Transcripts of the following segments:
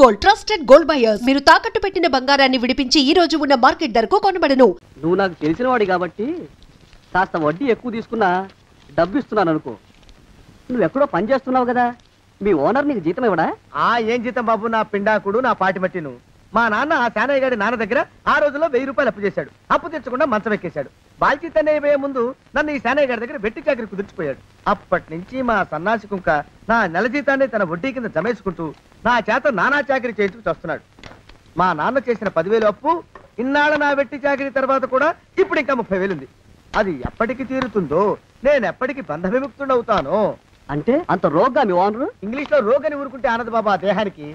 Gold trusted gold buyers. మీరు తాకట్టు పెట్టిన బంగారాన్ని విడిపించి ఈ రోజు ఉన్న మార్కెట్ ధరకు కొనబడను. నువ్వు నాకు తెలిసిన వాడి కాబట్టి కాస్త వడ్డీ ఎక్కువ తీసుకున్నా డబ్బు ఇస్తున్నాను అనుకో. నువ్వు ఎక్కడో పని చేస్తున్నావు కదా, మీ ఓనర్ నీకు జీతం ఇవ్వడా? ఏం జీతం బాబు, నా పిండాకుడు, నా పాటి మట్టిను. మా నాన్న ఆ శానయ్య గారి నాన్న దగ్గర ఆ రోజుల్లో 1000 రూపాయలు అప్పు చేశాడు. అప్పు తెచ్చకుండా మంచం ఎక్కేశాడు. బాల్చితనే అయిపోయే ముందు నన్ను ఈ శానయ్య గారి దగ్గర వెట్టి చాకరి కుదిర్చిపోయాడు. అప్పటి నుంచి మా సన్నాసి కుంక నా నెల జీతాన్ని తన వడ్డీ కింద జమేసుకుంటూ నా చేత నానా చాకరీ చేయించుకు వస్తున్నాడు. మా నాన్న చేసిన 10,000 అప్పు ఇన్నాళ్ళ నా వెట్టి చాకరీ తర్వాత కూడా ఇప్పుడు ఇంకా 30,000 ఉంది. అది ఎప్పటికి తీరుతుందో, నేను ఎప్పటికి బంధ విముక్తుడవుతానో. అంటే అంత రోగ్గా మీ ఓనరు? ఇంగ్లీష్ లో రోగని ఊరుకుంటే ఆనంద్ బాబా దేహానికి.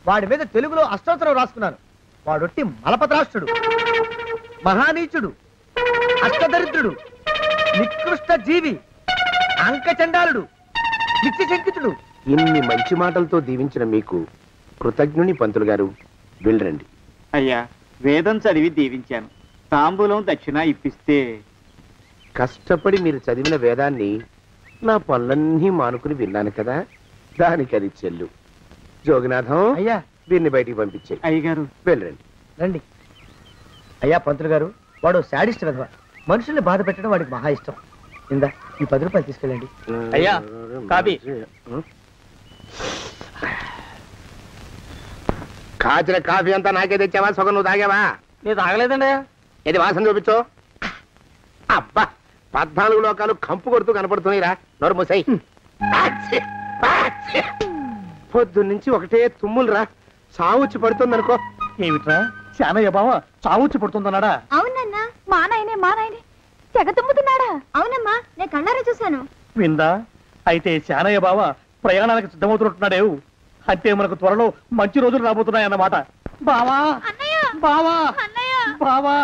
వాడి మీద తెలుగులో అష్టోత్తరం రాసుకున్నాను. వాడొట్టి మలపత్రాష్ట్రుడు, మహానీచుడు, అష్టదరిద్రుడు, నికృష్ట జీవి, అంకచండాలుడు, నిత్య శంకితుడు. ఇన్ని మంచి మాటలతో దీవించిన మీకు కృతజ్ఞుని పంతులు గారు. వెళ్ళరండి. అయ్యా, వేదం చదివి దీవించాను. తాంబూలం దక్షిణ ఇప్పిస్తే. కష్టపడి మీరు చదివిన వేదాన్ని నా పనులన్నీ మానుకుని విన్నాను కదా, దానికి అది చెల్లు. జోగినాథం, అయ్యా వీరిని బయటికి పంపించే. అయ్యగారు వెళ్ళరండి. రండి. అయ్యా పంతులు గారు, వాడు శాడిస్ట్ విధవ. మనుషుల్ని బాధ పెట్టడం వాడికి మహా ఇష్టం. ఇందా ఈ 10 రూపాయలు తీసుకెళ్ళండి. అయ్యా, కాపీ. కాచిన కాఫీ అంతా నాకే తెచ్చావా? సగం నువ్వు తాగావా? నేను తాగలేదండి. ఇది వాసన చూపించు. అబ్బా, 14 లోకాలు కంపు కొడుతూ కనపడుతున్నాయిరా. నోరు మూసాయి. పొద్దున్నుంచి ఒకటే తుమ్ములురా. సావుచ్చి పడుతుంది అనుకో. ఏమిట్రా శానయ్య బావ చావుచ్చి పడుతుందన్నాడా? అవునన్నా, మా నాయనే తెగ తుమ్ముతున్నాడా? అవునమ్మా, నేను కళ్ళారా చూశాను. విందా? అయితే శానయ్య బావ ప్రయాణానికి సిద్ధమవుతున్నట్టున్నాడేవు. అంటే మనకు త్వరలో మంచి రోజులు రాబోతున్నాయన్నమాట. బావా బావా బావా,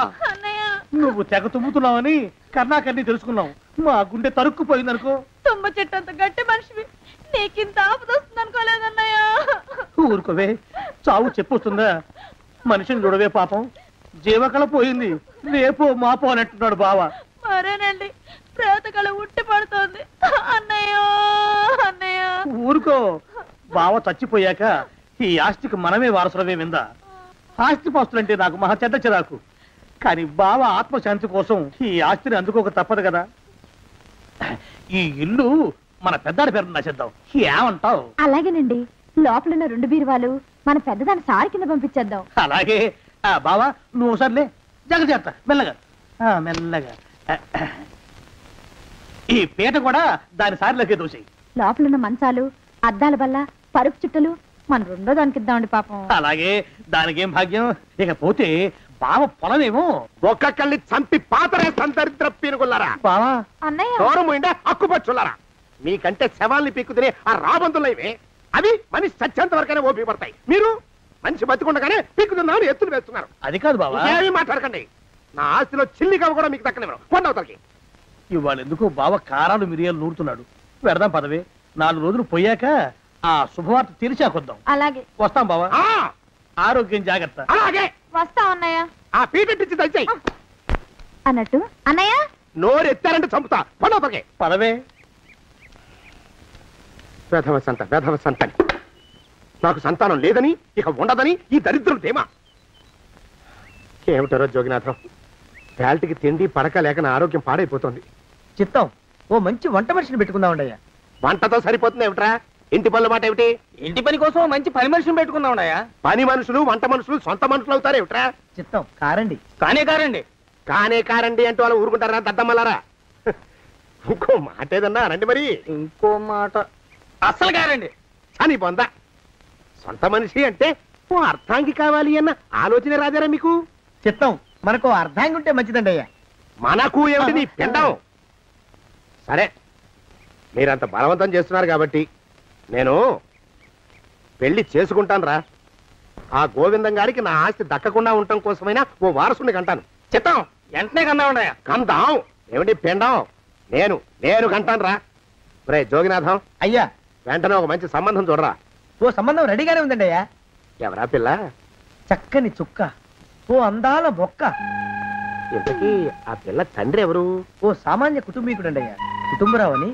నువ్వు తెగ తుమ్ముతున్నావని కర్ణాకర్ణి తెలుసుకున్నావు. మా గుండె తరుక్కుపోయిందనుకో. తుమ్మ చెట్టు అంత గట్టి మనిషివి, నీకింత ఆపద వస్తుంది అనుకోలేదన్నయ్య. ఊరుకోవే, చావు చెప్పొస్తుందా? మనిషిని చూడవే పాపం, జీవకళ పోయింది. రేపో మాపో అంటున్నాడు బావ. మరేనండి, ప్రేతకళ ఉట్టి పడుతోంది అన్నయ్య. ఊరుకో, బావ చచ్చిపోయాక ఈ ఆస్తికి మనమే వారసులమే. విందా? ఆస్తి పాస్తులంటే నాకు మహా చెడ్డ చిరాకు. కానీ బావ ఆత్మశాంతి కోసం ఈ ఆస్తిని అందుకోక తప్పదు కదా. ఈ ఇల్లు మన పెద్దాడి పేరు నచ్చేద్దాం. ఏమంటావు? అలాగేనండి, లోపలున్న 2 బీరువాలు మన పెద్దదాన్ని సారి కింద పంపించేద్దాం. అలాగే. బావా నువ్వు సర్లే, జాగ్రత్త, మెల్లగా మెల్లగా. ఈ పీట కూడా దాని సారిలోకే దూసేయి. లోపలున్న మంచాలు, అద్దాల బల్ల, పరుపు చుట్టలు మన 2వ దానికి ఇద్దామండి పాపం. అలాగే, దానికేం భాగ్యం. ఇకపోతే బావ పొలమేమో ఒక్కొక్కల్ని చంపి పాతరేస్తాను దరిద్ర పీనుకున్నారా. బావా అన్నయ్య, దూరం ఉండే అక్కుపచ్చులారా. మీకంటే శవాల్ని పీక్కుతినే ఆ రాబందులు ఇవే. అవి మనిషి చచ్చేంత వరకైనా ఓపి పడతాయి. మీరు మనిషి బతికుండగానే పీక్కుతున్నామని ఎత్తులు వేస్తున్నారు. అది కాదు బావా. ఏమీ మాట్లాడకండి. నా ఆస్తిలో చిల్లిగా కూడా మీకు దక్కనివ్వరు. కొండవతలకి. ఇవాళ ఎందుకో బావ కారాలు మిరియాలు నూరుతున్నాడు. పెడదాం పదవే. 4 రోజులు పోయాక ఆ శుభవార్త తెలిసాకొద్దాం. అలాగే. వస్తాం బావా. ఆరోగ్యం జాగ్రత్త. అలాగే వస్తాం అన్నయ్య. ఆ పీటెట్టించి దయచేయి. అన్నట్టు అన్నయ్య, నోరు ఎత్తారంటే చంపుతా. కొండవతలకి. పదవే. వేధవ సంతానం. నాకు సంతానం లేదని, ఇక ఉండదని ఈ దరిద్రులు ధీమా. ఏమిటారో జోగినాథం, వేల్టికి తిండి పడక లేక నా ఆరోగ్యం పాడైపోతుంది. చిత్తం, ఓ మంచి వంట మనిషిని పెట్టుకుందామండయ్యా. వంటతో సరిపోతుంది ఏమిట్రా? ఇంటి పనుల మాట ఏమిటి? ఇంటి పని కోసం మంచి పని మనిషిని పెట్టుకున్నావున్నాయా? పని మనుషులు వంట మనుషులు సొంత మనుషులు అవుతారు ఏమిట్రా? చిత్తం, కారండి. కానే కారండి అంటూ వాళ్ళు ఊరుకుంటారా దద్దమ్మలారా? ఇంకో మాట ఏదన్నా రండి. మరి ఇంకో మాట అస్సలు కారండి. అని పొందా. సొంత మనిషి అంటే ఓ అర్థాంగి కావాలి అన్న ఆలోచన రాజారా మీకు? చిత్తం, మనకు అర్థంగా ఉంటే మంచిదండి అయ్యా. మనకు ఏమిటి నీ పిండం? సరే, మీరంత బలవంతం చేస్తున్నారు కాబట్టి నేను పెళ్లి చేసుకుంటాను రా. ఆ గోవిందం గారికి నా ఆస్తి దక్కకుండా ఉండటం కోసమైనా ఓ వారసుని కంటాను. చిత్తం, వెంటనే కన్నా ఉన్నాయా? కందాం ఏమిటి పిండం? నేను కంటాను రా. రే జోగినాథం, అయ్యా వెంటనే ఒక మంచి సంబంధం చూడరా. ఓ సంబంధం రెడీగానే ఉందండి అయ్యా. ఎవరా పిల్ల? చక్కని చుక్క, ఓ అందాల మొక్క. ఇంతకీ ఆ పిల్ల తండ్రి ఎవరు? ఓ సామాన్య కుటుంబీకుడండి అయ్యా, కుటుంబరావు అని.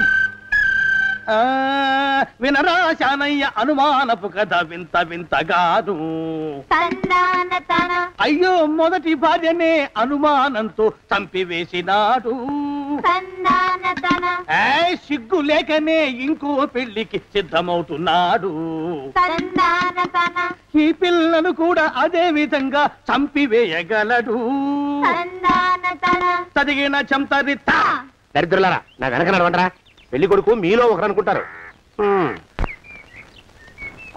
వినరా శానయ్య అనుమానపు కథ వింత వింతగాదు. అయ్యో మొదటి భార్యనే అనుమానంతో చంపివేసినాడు. సిగ్గు లేకనే ఇంకో పెళ్లికి సిద్ధమవుతున్నాడు. ఈ పిల్లను కూడా అదే విధంగా చంపివేయగలడు. చదివిన చంతరిత దరిద్రులారా నా వెనక నడవండరా. పెళ్లి కొడుకు మీలో ఒకరు అనుకుంటారు.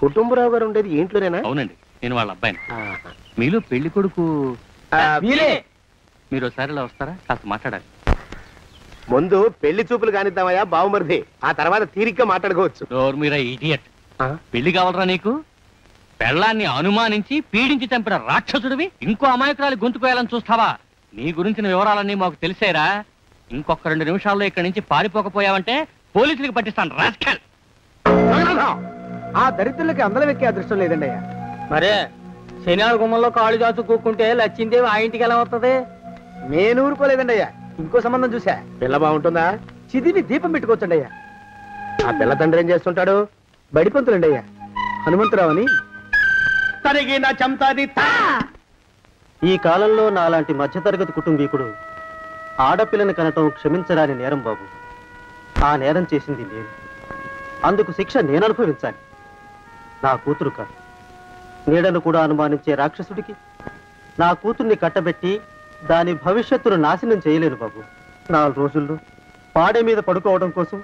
కుటుంబరావు గారు ఉండేది ఏంట్లోనేనా? అవునండి, నేను వాళ్ళ అబ్బాయిని. మీలో పెళ్లి కొడుకు మీరు ఒకసారి ఇలా వస్తారా? కాస్త మాట్లాడాలి. ముందు పెళ్లి చూపులు కానిద్దామయ్యా బావుమరిది, ఆ తర్వాత తీరిగ్గా మాట్లాడుకోవచ్చు. మీరా ఇడియట్. పెళ్లి కావాలరా నీకు? పెళ్ళాన్ని అనుమానించి పీడించి చంపిన రాక్షసుడివి ఇంకో అమాయకురాలు గొంతుకోయాలని చూస్తావా? నీ గురించిన వివరాలన్నీ మాకు తెలిసేరా. ఇంకొక 2 నిమిషాల్లో ఇక్కడి నుంచి పారిపోకపోయావంటే పోలీసులకు పట్టిస్తాను. రాస్కల్. ఆ దరిద్రులకి అందలం ఎక్కే అదృష్టం లేదండి అయ్యా. మరే శనివారం గుమ్మంలో కాళ్ళు చాచు కూకుంటే లచ్చిందేవి ఆ ఇంటికి ఎలా వస్తుంది? నేను ఊరుకోలేదండి అయ్యా. ఇంకో సంబంధం చూసా. పిల్ల బాగుంటుందా? చిదివి దీపం పెట్టుకోవచ్చండి అయ్యా. ఆ పిల్ల తండ్రి ఏం చేస్తుంటాడు? బడిపంతులండి అయ్యా. హనుమంతరావు అని. తరిగిన చంతరిత. ఈ కాలంలో నాలాంటి మధ్యతరగతి కుటుంబీకుడు ఆడపిల్లని కనటం క్షమించరాని నేరం బాబు. ఆ నేరం చేసింది నేను. అందుకు శిక్ష నేను అనుభవించాలి. నా కూతురు కాదు. నీడను కూడా అనుమానించే రాక్షసుడికి నా కూతుర్ని కట్టబెట్టి దాని భవిష్యత్తును నాశనం చేయలేను బాబు. 4 రోజుల్లో పాడే మీద పడుకోవడం కోసం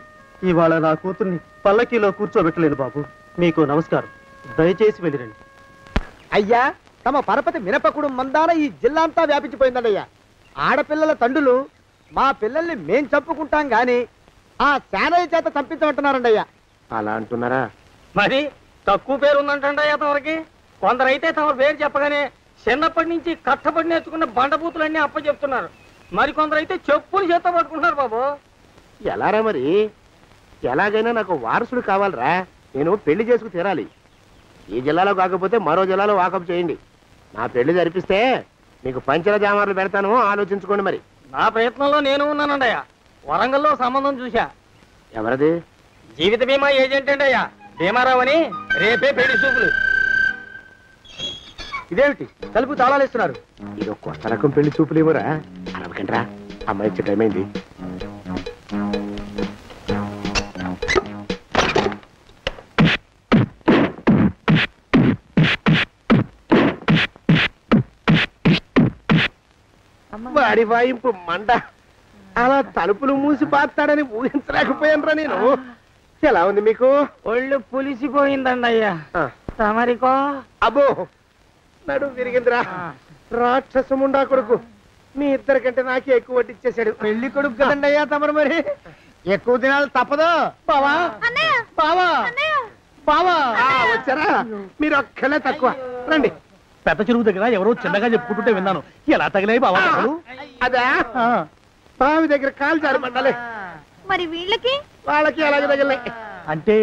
ఇవాళ నా కూతుర్ని పల్లకీలో కూర్చోబెట్టలేను బాబు. మీకు నమస్కారం. దయచేసి వెళ్ళిరండి. అయ్యా, తమ పరపతి మినపకుడు మందాన ఈ జిల్లా అంతా వ్యాపించిపోయిందండి అయ్యా. ఆడపిల్లల తండ్రులు మా పిల్లల్ని మేం చంపుకుంటాం గాని ఆ శానయ్య చేత చంపించమంటున్నారండి అయ్యా. అలా అంటున్నారా? మరి తక్కువ పేరు ఉందంటే తమరికి. కొందరైతే తమ పేరు చెప్పగానే చిన్నప్పటి నుంచి కట్టబడి నేర్చుకున్న బండబూతులన్నీ అప్పచెప్తున్నారు. మరి కొందరైతే చెప్పులు చేత పట్టుకుంటున్నారు బాబు. ఎలారా మరి? ఎలాగైనా నాకు వారసుడు కావాలరా. నేను పెళ్లి చేసుకు తీరాలి. ఈ జిల్లాలో కాకపోతే మరో జిల్లాలో వాకప్ చేయండి. నా పెళ్లి జరిపిస్తే మీకు పంచల జామార్లు పెడతాను, ఆలోచించుకోండి. మరి నా ప్రయత్నంలో నేను ఉన్నానండయ్యా. వరంగల్లో సంబంధం చూశా. ఎవరది? జీవిత బీమా ఏజెంట్ అండి అయ్యా, భీమారావు అని. రేపే పెళ్లి చూపులు. ఇదేమిటి తలుపు తాళాలు ఇస్తున్నారు? ఇది కొత్త రకం పెళ్లి చూపులు ఏమోరా. అరవకండ్రా, అమ్మాయి వచ్చే టైం అయింది. వాడి వాయింపు మండ. అలా తలుపులు మూసి పాతాడని ఊహించలేకపోయానురా నేను. ఎలా ఉంది మీకు? ఒళ్ళు పులిసిపోయిందండి అయ్యా. తమరికో? అబ్బో, నడు విరిగిందిరా. రాక్షసముండా కొడుకు మీ ఇద్దరికంటే నాకే ఎక్కువ వడ్డిచ్చేశాడు. పెళ్లి కొడుకు కదండి అయ్యా తమరు. మరి ఎక్కువ దినాలు తప్పదు. బావా బావా బావా వచ్చారా? మీరు ఒక్కలే తక్కువ. రండి. పెద్ద చెరువు దగ్గర ఎవరో చిన్నగా చెప్పుకుంటుంటే విన్నాను. ఎలా తగిలాయి బాబా? అదా బావి దగ్గర కాలు జారి పడ్డాలి. మరి వీళ్ళకి వాళ్ళకి అలాగే తగిలి. అంటే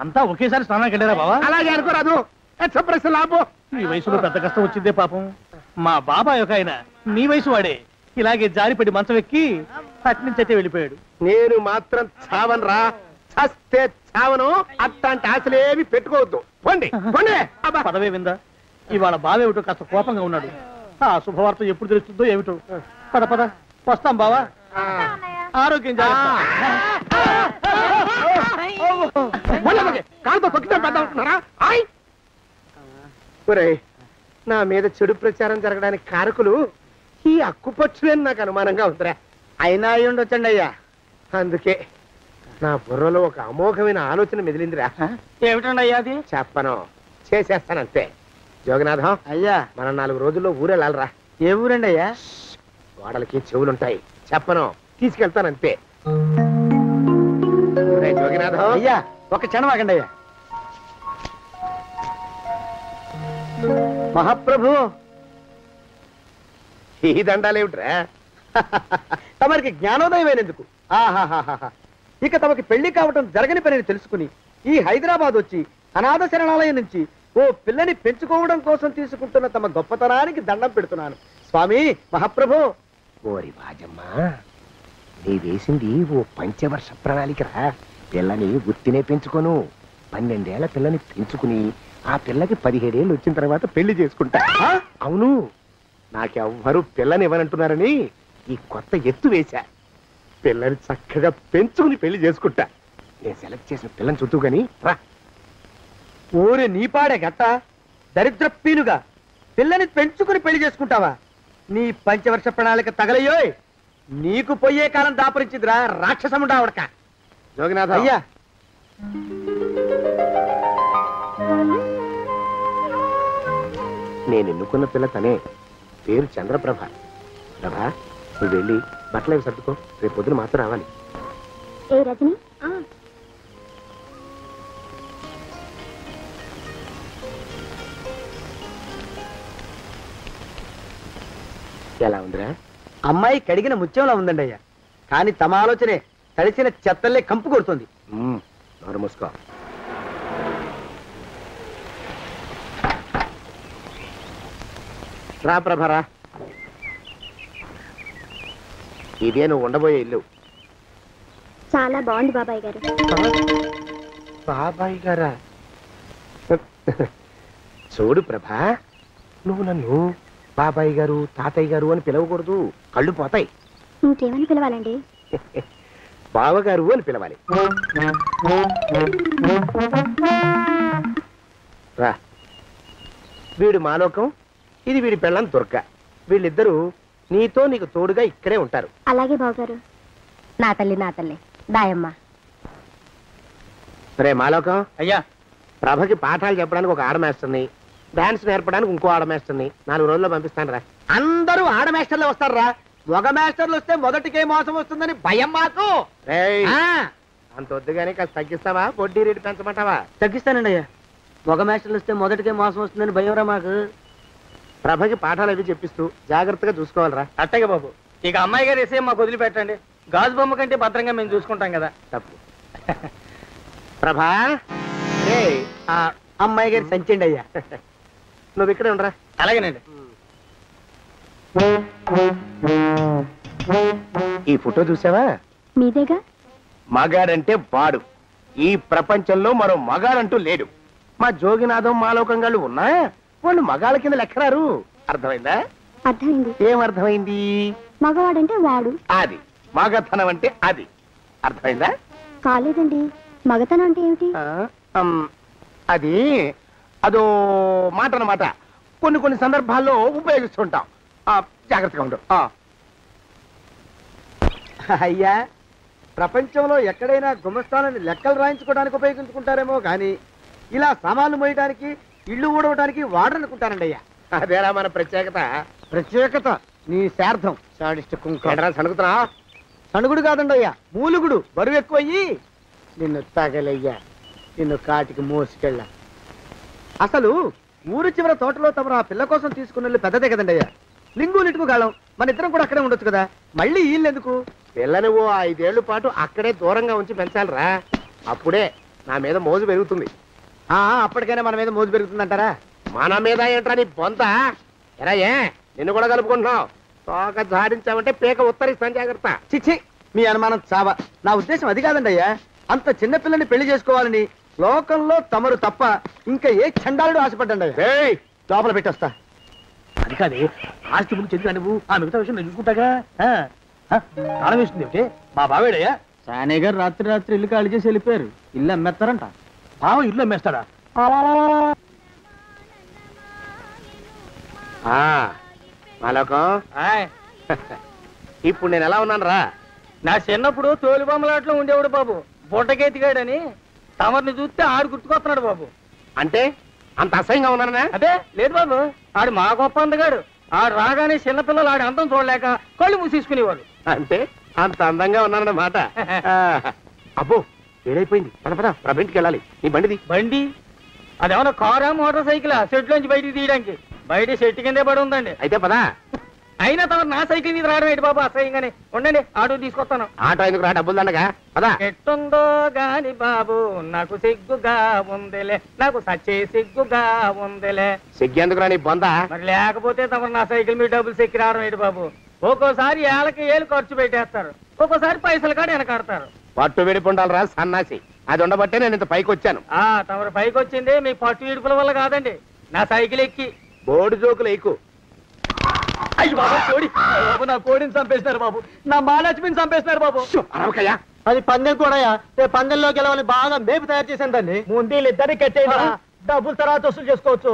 అంతా ఒకేసారి స్నానానికి వెళ్ళారా బావా? అలాగే అనుకోరాదు. ప్రశ్న లాభం. ఈ వయసులో పెద్ద కష్టం వచ్చిందే పాపం. మా బాబాయ్ ఒక ఆయన నీ వయసు వాడే ఇలాగే జారిపడి మంచం ఎక్కి అట్నుంచి అయితే వెళ్ళిపోయాడు. నేను మాత్రం చావను రా. చస్తే చావను. అట్లాంటి ఆశలేవి పెట్టుకోవద్దు. పండి పండి. పదవే విందా. ఇవాళ బావేమిటో కాస్త కోపంగా ఉన్నాడు. ఆ శుభవార్త ఎప్పుడు తెలుస్తుందో ఏమిటో. పద పద వస్తాం బావా. ఆరోగ్యం జాగ్రత్త. కాలుతో తొక్కితే పెద్ద ఉంటున్నారా? నా మీద చెడు ప్రచారం జరగడానికి కారకులు ఈ అక్కుపచ్చులేని నాకు అనుమానంగా ఉందిరా. అయినా అయి ఉండొచ్చండి అయ్యా. అందుకే నా బుర్రలో ఒక అమోఘమైన ఆలోచన మెదిలిందిరా. ఏమిటండి అయ్యా అది? చెప్పను, చేసేస్తానంతే. జోగనాథం అయ్యా, మనం 4 రోజుల్లో ఊరెళ్ళాలరా. ఏ ఊరండి అయ్యా? గోడలకి చెవులుంటాయి. చెప్పను, తీసుకెళ్తానంతే. జోగినాథం అయ్యా, ఒక క్షణం ఆగండి అయ్యా. మహాప్రభు, ఈ దండాలేమిట్రా? తమరికి జ్ఞానోదయమైనందుకు. ఆహాహాహా. ఇక తమకి పెళ్లి కావటం జరగని పనిని తెలుసుకుని ఈ హైదరాబాద్ వచ్చి అనాథ శరణాలయం నుంచి ఓ పిల్లని పెంచుకోవడం కోసం తీసుకుంటున్న తమ గొప్పతనానికి దండం పెడుతున్నాను. స్వామి మహాప్రభు. ఓరి బాజమ్మ, నీ వేసింది ఓ పంచవర్ష ప్రణాళికరా. పిల్లని గుర్తినే పెంచుకోను. 12 ఏళ్ల పిల్లని పెంచుకుని ఆ పిల్లకి 17 ఏళ్ళు వచ్చిన తర్వాత పెళ్లి చేసుకుంటా. అవును, నాకెవ్వరూ పిల్లని ఇవ్వనంటున్నారని ఈ కొత్త ఎత్తు వేశా. పిల్లని చక్కగా పెంచుకుని పెళ్లి చేసుకుంటా. నేను సెలెక్ట్ చేసిన పిల్లని చుట్టూ గాని రా. ఊరే నీపాడే గట్ట దరిద్రపీనుగా పిల్లని పెంచుకుని పెళ్లి చేసుకుంటావా? నీ పంచవర్ష ప్రణాళిక తగలయ్యోయ్. నీకు పోయే కాలం దాపరించిందిరా రాక్షసముండావడక. జోగినాథ అయ్యా, నేను ఎన్నుకున్న పిల్ల తనే. పేరు చంద్రప్రభ. ప్రభ, నువ్వు వెళ్ళి బట్టలు అవి సర్దుకో. రేపు పొద్దున మాత్రం రావాలి. ఏ రజని, ఎలా ఉందిరా? అమ్మాయి కడిగిన ముత్యంలా ఉందండి అయ్యా. కానీ తమ ఆలోచనే తడిసిన చెత్తల్లే కంపు కొడుతుంది. నోరు మూసుకో. రా ప్రభరా, ఇదే నువ్వు ఉండబోయే ఇల్లు. చాలా బాగుంది బాబాయ్ గారు. బాబాయ్ గారా? చూడు ప్రభా, నువ్వు నన్ను బాబాయ్ గారు తాతయ్య గారు అని పిలవకూడదు, కళ్ళు పోతాయి. ఇంకేమని పిలవాలండి? బావగారు అని పిలవాలి. రా, వీడు మాలోకం, ఇది వీడి పెళ్ళం దుర్గ. వీళ్ళిద్దరూ నీతో నీకు తోడుగా ఇక్కడే ఉంటారు. అలాగే బావగారు. నా తల్లి దాయమ్మ. రే మాలోకం, అయ్యా, ప్రభకి పాఠాలు చెప్పడానికి ఒక ఆడమేస్తుంది, డాన్స్ నేర్పడానికి ఇంకో ఆడమేస్తుంది. 4 రోజుల్లో పంపిస్తాను రా. అందరూ ఆడ మాస్టర్లు వస్తారా? మగ మాస్టర్లు వస్తే మొదటికే మోసం వస్తుందని భయం మాకు. అంత వద్దుగానే కాస్త తగ్గిస్తావా? వడ్డీ రేటు పెంచమంటావా? తగ్గిస్తానండి అయ్యా. మగ మాస్టర్లు వస్తే మొదటికే మోసం వస్తుందని భయంరా మాకు. ప్రభకి పాఠాలు అవి చెప్పిస్తూ జాగ్రత్తగా చూసుకోవాలరా. అట్టగే బాబు, ఇక అమ్మాయి గారు వేసే మాకు వదిలిపెట్టండి. గాజు బొమ్మ కంటే భద్రంగా మేము చూసుకుంటాం కదా. తప్పు. ప్రభా, ఆ అమ్మాయి గారి సంచండి అయ్యా. నువ్వు ఇక్కడే ఉండరా. అలాగేనండి. ఈ ఫోటో చూసావా? మీదేగా. మగాడంటే వాడు. ఈ ప్రపంచంలో మరో మగాడంటూ లేడు. మా జోగినాథం మాలోకంగాళ్ళు ఉన్నా వాళ్ళు మగాళ్ళ కింద లెక్కరారు. అర్థమైందా? అర్థమైంది. ఏం అర్థమైంది? మగవాడంటే వాడు. అది మగతనం అంటే అది. అర్థమైందా? కాలేదండి. మగతనం అంటే ఏమిటి? అది అదో మాట అన్నమాట. కొన్ని సందర్భాల్లో ఉపయోగిస్తుంటాం. జాగ్రత్తగా ఉండు. అయ్యా, ప్రపంచంలో ఎక్కడైనా గుమస్థానాన్ని లెక్కలు రాయించుకోవడానికి ఉపయోగించుకుంటారేమో కానీ ఇలా సామాన్లు మోయడానికి, ఇల్లు ఊడవడానికి వాడనుకుంటానండి అయ్యా. అదేరా మన ప్రత్యేకత. ప్రత్యేకత నీ శార్థం. సణుగుతున్నా? సణుగుడు కాదండి అయ్యా, మూలుగుడు. బరువు ఎక్కువయ్యి నిన్ను తగలయ్యా, నిన్ను కాటికి మోసుకెళ్ళా. అసలు ఊరు చివర తోటలో తమరు ఆ పిల్ల కోసం తీసుకున్న పెద్దదే కదండి అయ్యా. లింగు లిటుకు గాలం. మన ఇద్దరం కూడా అక్కడే ఉండొచ్చు కదా. మళ్ళీ వీళ్ళెందుకు? పిల్లని ఓ 5 ఏళ్ల పాటు అక్కడే దూరంగా ఉంచి పెంచాలిరా. అప్పుడే నా మీద మోజు పెరుగుతుంది. అప్పటికైనా మన మీద మోజు పెరుగుతుందంటారా? మన మీద ఏంట్రా నీ బొంత? ఎరా, నిన్ను కూడా కలుపుకుంటున్నావు. తోక జాడించావంటే పీక ఉత్తరిస్తాను, జాగ్రత్త. చిచ్చి, మీ అనుమానం చావా. నా ఉద్దేశం అది కాదండి అయ్యా. అంత చిన్న పిల్లని పెళ్లి చేసుకోవాలని లోకంలో తమరు తప్ప ఇంకా ఏ చండాలుడు ఆశపడ్డండి అయ్యా. లోపల పెట్టొస్తా. అది కాదే, ఆస్తి ముందు చెందుతా నువ్వు. ఆ మిగతా విషయం నేను చూసుకుంటాగా. తాళం వేస్తుంది ఏమిటి? మా బావేడయ్యా. సానే గారు రాత్రి ఇల్లు ఖాళీ చేసి వెళ్ళిపోయారు. ఇల్లు అమ్మేస్తారంట. బావ ఇల్లు అమ్మేస్తాడా? మాలోకం, ఇప్పుడు నేను ఎలా ఉన్నాను రా? నా చిన్నప్పుడు తోలు బొమ్మలాట్లో ఉండేవాడు బాబు. బుట్టకెత్తిగాడని తమరిని చూస్తే ఆడు గుర్తుకొస్తున్నాడు బాబు. అంటే అంత అసహ్యంగా ఉన్నానా? అదే లేదు బాబు, ఆడు మా గొప్ప అందగాడు. ఆడు రాగానే చిన్నపిల్లలు ఆడి అందం చూడలేక కళ్ళు మూసేసుకునేవాడు. అంటే అంత అందంగా ఉన్నానన్నమాట. అబ్బో, ఏడైపోయింది. పద ప్రభింటికి వెళ్ళాలి. నీ బండిది. బండి? అదేమన్నా కారా మోటార్ సైకిలా సెట్ లోంచి బయటికి తీయడానికి? బయట సెట్ కిందే పడి ఉందండి. అయితే పదా. అయినా తమరు నా సైకిల్ మీద రావడం ఏంటి బాబు? అసహ్యంగానే ఉండండి, ఆటో తీసుకొస్తాను. ఆటో ఎందుకు రా, డబ్బులు దండగా. పదా. ఎట్టుందో గాని బాబు నాకు సిగ్గుగా ఉందిలే, నాకు సచ్చే సిగ్గుగా ఉందిలే. సిగ్గెందుకు రా నీ బొంద? మరి లేకపోతే తమరు నా సైకిల్ మీద డబ్బులు సెక్కి రావడం ఏంటి బాబు? ఒక్కోసారి ఏళ్ళకి ఏళ్ళు ఖర్చు పెట్టేస్తారు, ఒక్కోసారి పైసలు కాడ వెనకాడతారు. పట్టు విడిపుండాలరా సన్నాసి. అది ఉండబట్టే నేను ఇంత పైకి వచ్చాను. తమరు పైకి వచ్చింది మీ పట్టు ఇడుపుల వల్ల కాదండి, నా సైకిల్ ఎక్కి. బోర్డు జోకులు ఎక్కువ. అయ్యి బాబు కోడి, బాబు నా కోడిని చంపేస్తున్నారు బాబు, నా మహాలక్ష్మిని చంపేస్తున్నారు బాబు. అరవకయ్యా. అది పందెం కూడా పందెంలో గెలవని బాగా మేపు తయారు చేశాను దాన్ని. ముందు ఇద్దరిని కట్టేయరా, డబ్బులు తర్వాత వసూలు చేసుకోవచ్చు.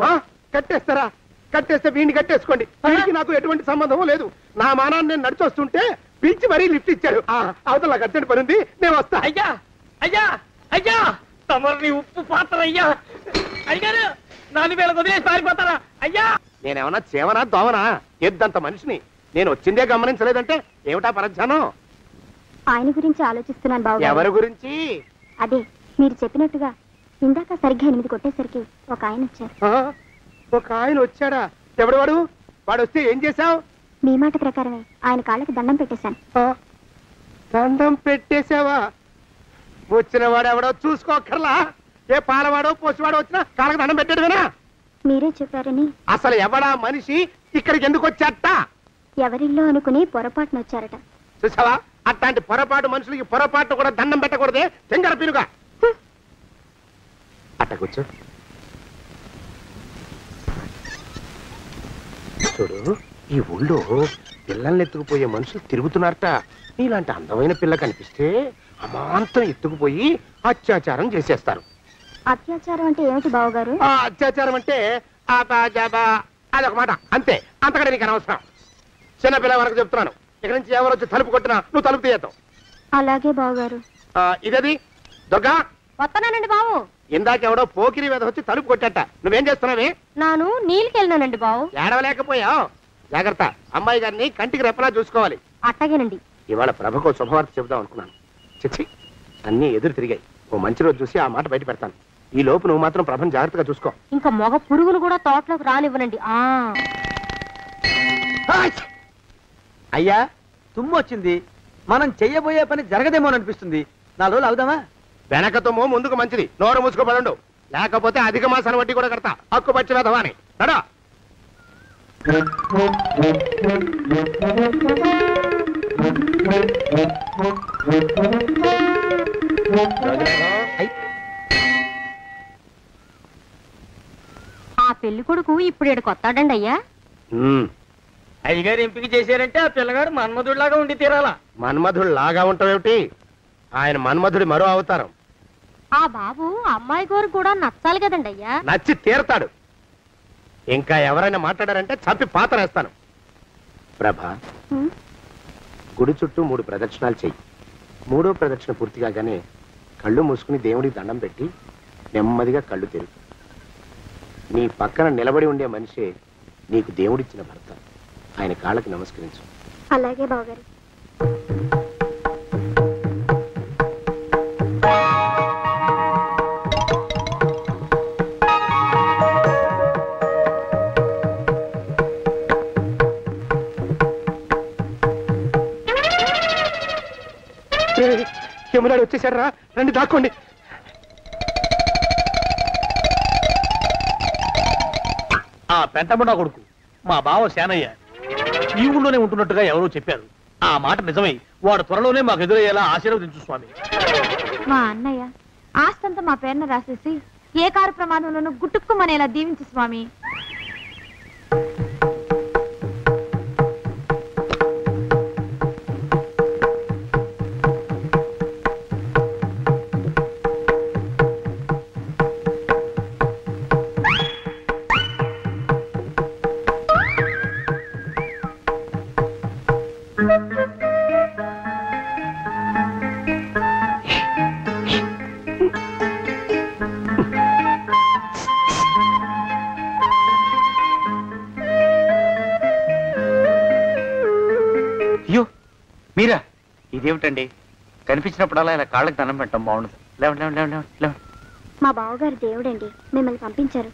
కట్టేస్తారా? కట్టేస్తే వీడిని కట్టేసుకోండి. వీడికి నాకు ఎటువంటి సంబంధం లేదు. నా మానాన్ని నేను నడిచొస్తుంటే పిలిచి మరీ లిఫ్ట్ ఇచ్చాడు. అవతల నాకు అర్జెంట్ పని ఉంది, నేను వస్తా. అయ్యా అయ్యా అయ్యా, తమరిని ఉప్పు పాత్ర అయ్యా. అయ్యారు నాలుగు వేల వదిలేసి పారిపోతారా అయ్యా? నేనేమన్నా చేవనా దోవనా? ఎద్దంత మనిషిని. నేను వచ్చిందే గమనించలేదంటే ఏమిటా పరధ్యానం? ఆయన గురించి ఆలోచిస్తున్నాను బాబు. ఎవరి గురించి? అదే మీరు చెప్పినట్టుగా ఇందాక సరిగ్గా 8 కొట్టేసరికి ఒక ఆయన వచ్చారు. ఒక ఆయన వచ్చాడా? ఎవడు వాడు? వాడు వస్తే ఏం చేశావు? మీ మాట ప్రకారమే ఆయన కాళ్ళకి దండం పెట్టేశాను. దండం పెట్టేశావా? వచ్చిన వాడు ఎవడో చూసుకోకర్లా. ఏ పాలవాడో పోసివాడో వచ్చినా కాళ్ళకి దండం పెట్టాడువేనా? మీరే చెప్పారని. అసలు ఎవడా మనిషి? ఇక్కడికి ఎందుకు వచ్చాట? ఎవరిల్లో అనుకుని పొరపాటున వచ్చారట. చూసావా, అట్లాంటి పొరపాటు మనుషులకి పొరపాటు కూడా దండం పెట్టకూడదే. తెంగర పినుగా అట్ట కూర్చో. చూడు, ఈ ఊళ్ళో పిల్లల్ని ఎత్తుకుపోయే మనుషులు తిరుగుతున్నారట. నీలాంటి అందమైన పిల్ల కనిపిస్తే అమాంతం ఎత్తుకుపోయి అత్యాచారం చేసేస్తారు. అత్యాచారం అంటే ఏమిటి బావగారు? అత్యాచారం అంటే అదొక మాట అంతే. అంతకంటే నీకు అనవసరం. చిన్నపిల్ల వరకు చెప్తున్నాను. ఇక్కడ నుంచి ఎవరు వచ్చి తలుపు కొట్టినా నువ్వు తలుపు తీయతావు. అలాగే బావగారు. ఇదది దొంగ. వస్తానండి బావు. ఇందాకెవడో పోకిరి మీద వచ్చి తలుపు కొట్టట. నువ్వేం చేస్తున్నావే? నాను నీళ్ళకి వెళ్ళినానండి బావు. ఏడవలేకపోయావు. జాగ్రత్త, అమ్మాయి గారిని కంటికి రెప్పలా చూసుకోవాలి. అట్టగేనండి. ఇవాళ ప్రభకు శుభవార్త చెబుదాం అనుకున్నాను. చిచ్చి, అన్నీ ఎదురు తిరిగాయి. ఓ మంచి రోజు చూసి ఆ మాట బయట పెడతాను. ఈ లోపు నువ్వు మాత్రం ప్రభను జాగ్రత్తగా చూసుకో. ఇంకా మగ పురుగులు కూడా తోటలోకి రానివ్వనండి. అయ్యా, తుమ్ము వచ్చింది. మనం చెయ్యబోయే పని జరగదేమో అనిపిస్తుంది. 4 రోజులు అవుదామా? వెనక తుమ్ము ముందుకు మంచిది. నోరు మూసుకోబడండు. లేకపోతే అధిక మాసాల వడ్డీ కూడా కడతా. హక్కు పచ్చి వేధవా అని నడా. ఆ పెళ్లి కొడుకు ఇప్పుడు ఇక్కడికి వస్తాడండి అయ్యా. అయ్యగారు ఎంపిక చేశారంటే ఆ పిల్లగాడు మన్మధుడిలాగా ఉండి తీరాలా. మన్మధుడు లాగా ఉంటావేమిటి? ఆయన మన్మధుడి మరో అవతారం. ఆ బాబు అమ్మాయి గారు కూడా నచ్చాలి కదండి అయ్యా. నచ్చి తీరతాడు. ఇంకా ఎవరైనా మాట్లాడారంటే చంపి పాతరేస్తాను. ప్రభా, గుడి చుట్టూ 3 ప్రదక్షిణాలు చెయ్యి. 3వ ప్రదక్షిణ పూర్తి కాగానే కళ్ళు మూసుకుని దేవుడికి దండం పెట్టి నెమ్మదిగా కళ్ళు తెరుగు. నీ పక్కన నిలబడి ఉండే మనిషే నీకు దేవుడిచ్చిన భర్త. ఆయన కాళ్ళకి నమస్కరించు. అలాగే బావగారు. యమునాడు వచ్చేసాడు రా. రండి దాక్కోండి. ఆ పెంటముడా కొడుకు మా బావ శానయ్య ఈ ఊళ్ళోనే ఉంటున్నట్టుగా ఎవరో చెప్పారు. ఆ మాట నిజమై వాడు త్వరలోనే మాకు ఎదురయ్యేలా ఆశీర్వదించు స్వామి. మా అన్నయ్య ఆస్తంతా మా పేరున రాసేసి ఏ కారు ప్రమాదంలోనూ గుట్టుక్కుమనేలా దీవించు స్వామి. అయ్యో మీరా? ఇదేమిటండి, కనిపించినప్పుడల్లా ఇలా కాళ్ళకి దండం పెట్టడం బాగుండదు. లేవండి లేవండి లేవండి లేవండి. మా బావగారు దేవుడండి, మిమ్మల్ని పంపించారు.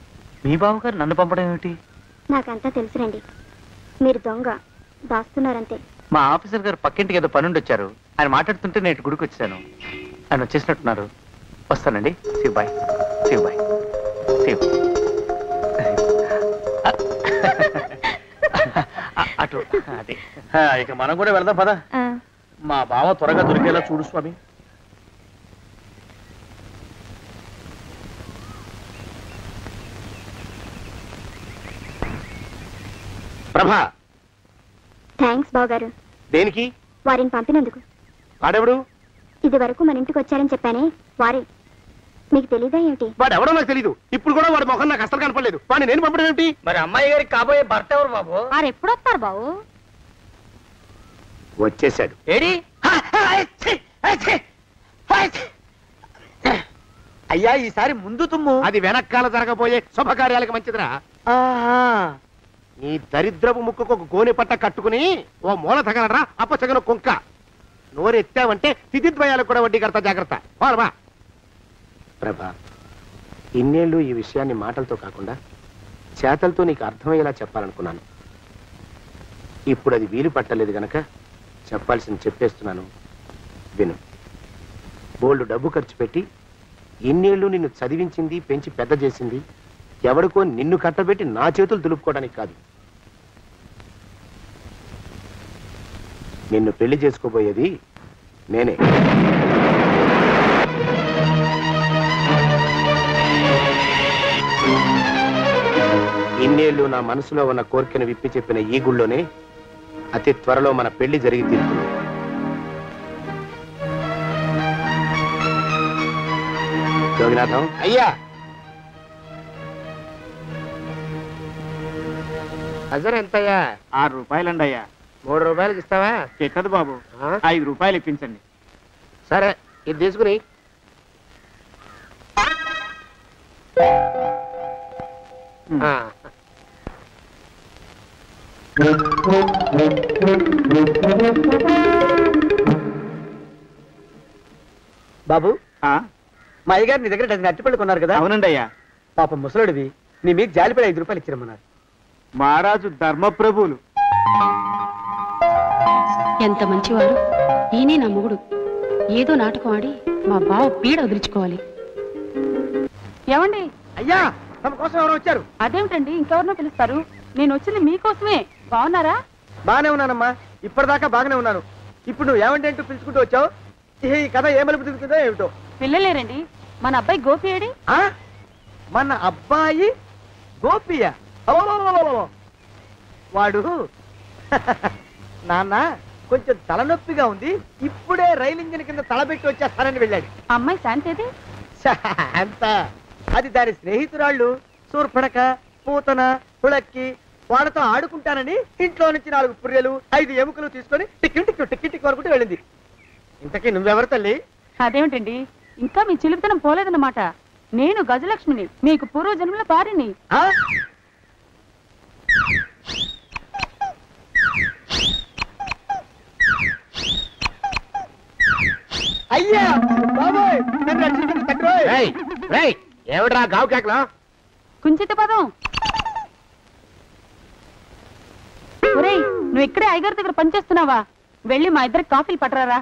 మీ బావగారు నన్ను పంపడం ఏమిటి? నాకంతా తెలుసురండి. మీరు దొంగ దాస్తున్నారంతే. మా ఆఫీసర్ గారు పక్కింటికి ఏదో పనుండి వచ్చారు. ఆయన మాట్లాడుతుంటే నేను గుడికి వచ్చాను. ఆయన వచ్చేసినట్టున్నారు. వస్తానండి. శివ్ బాయ్. శివ్ బాయ్. శివ్. అటు అదే. ఇక మనం కూడా వెళ్దాం పదా. మా బావ త్వరగా దొరికేలా చూడు స్వామి. ప్రభా, థ్యాంక్స్ బావగారు, దేనికి? వారిని పంపినందుకు. వాడెవడు? ఇది వరకు మన ఇంటికి వచ్చారని చెప్పానే వారే. మీకు తెలీదా ఏమిటి? వాడెవడో నాకు తెలీదు. ఇప్పుడు కూడా వాడి మొహం నాకు అసలు కనపడలేదు. వాడిని నేను పంపడం ఏమిటి? మరి అమ్మాయి గారికి కాబోయే భర్త ఎవరు బాబు? వారు ఎప్పుడు వస్తారు బావు? వచ్చేసాడు. ఏడి? అయ్యా, ఈసారి ముందు తుమ్ము. అది వెనకాల జరగబోయే శుభకార్యాలకు మంచిదిరా. నీ దరిద్రపు ముక్కుకు ఒక గోనె పట్ట కట్టుకుని ఓ మూల తగలరా అప్పచగను కుంక. నోరెత్తావంటే తిథిద్వయాలకు కూడా వడ్డీ కడతా, జాగ్రత్త. పోరమా ప్రభా, ఇన్నేళ్ళు ఈ విషయాన్ని మాటలతో కాకుండా చేతలతో నీకు అర్థమయ్యేలా చెప్పాలనుకున్నాను. ఇప్పుడు అది వీలు పట్టలేదు గనక చెప్పాల్సింది చెప్పేస్తున్నాను, విను. బోల్డు డబ్బు ఖర్చు పెట్టి ఇన్నేళ్ళు నిన్ను చదివించింది, పెంచి పెద్ద చేసింది ఎవడికో నిన్ను కట్టబెట్టి నా చేతులు దులుపుకోవడానికి కాదు. నిన్ను పెళ్లి చేసుకోబోయేది నేనే. ఇన్నేళ్ళు నా మనసులో ఉన్న కోరికను విప్పి చెప్పిన ఈ గుళ్ళోనే అతి త్వరలో మన పెళ్లి జరిగి తీరుతుంది. జోగినాథం అయ్యా, అజర్ ఎంతయ్యా? 6 రూపాయలండి అయ్యా. 3 రూపాయలకి ఇస్తావా? ఎక్కదు బాబు, 5 రూపాయలు ఇప్పించండి. సరే, ఇది తీసుకుని. బాబు, మా అయ్యగారు నీ దగ్గర డజన్ అరటిపళ్ళు కొన్నారు కదా? అవునండి అయ్యా. పాప ముసలుడివి, నీ మీకు జాలిపడి 5 రూపాయలు ఇచ్చిరమ్మన్నారు. మహారాజు ధర్మప్రభువులు. ఎంత మంచివారు. ఈయనే నా మొగుడు. ఏదో నాటకం ఆడి మా బావ పీడ వదిలించుకోవాలి. ఏమండి? అయ్యా, తమ కోసం ఎవరు వచ్చారు? అదేమిటండి, ఇంకెవరినో పిలుస్తారు? నేను వచ్చింది మీకోసమే. బాగున్నారా? బాగానే ఉన్నానమ్మా, ఇప్పటిదాకా బాగానే ఉన్నాను. ఇప్పుడు నువ్వు ఏమంటే అంటూ పిలుచుకుంటూ వచ్చావు. ఈ కథ ఏ మలుపు తిరుగుతుందో ఏమిటో. పిల్లలేరండి. మన అబ్బాయి గోపి ఏడి? మన అబ్బాయి గోపియ? వాడు నాన్న కొంచెం తలనొప్పిగా ఉంది, ఇప్పుడే రైలు ఇంజిన్ కింద తలబెట్టి వచ్చేస్తానని వెళ్ళాడు. అమ్మాయి శాంతేది? అంత అది దాని స్నేహితురాళ్ళు సూర్పడక, పూతన, హుళక్కి వాళ్ళతో ఆడుకుంటానని ఇంట్లో నుంచి 4 పుర్రెలు 5 ఎముకలు తీసుకొని టిక్కి టిక్కి టిక్కి టిక్కి వరకు వెళ్ళింది. ఇంతకీ నువ్వెవరు తల్లి? అదేమిటండి, ఇంకా మీ చిలుపుతనం పోలేదన్నమాట. నేను గజలక్ష్మిని, మీకు పూర్వజన్మల భార్యని. అయ్యా బాబోయ్, నన్ను రక్షించండి తండ్రోయ్. ఏమిట్రా గావు కేకలో? కుంచిత పదం. ఒరేయ్, నువ్వు ఇక్కడే అయ్యగారి దగ్గర పనిచేస్తున్నావా? వెళ్ళి మా ఇద్దరికి కాఫీలు పట్టరారా.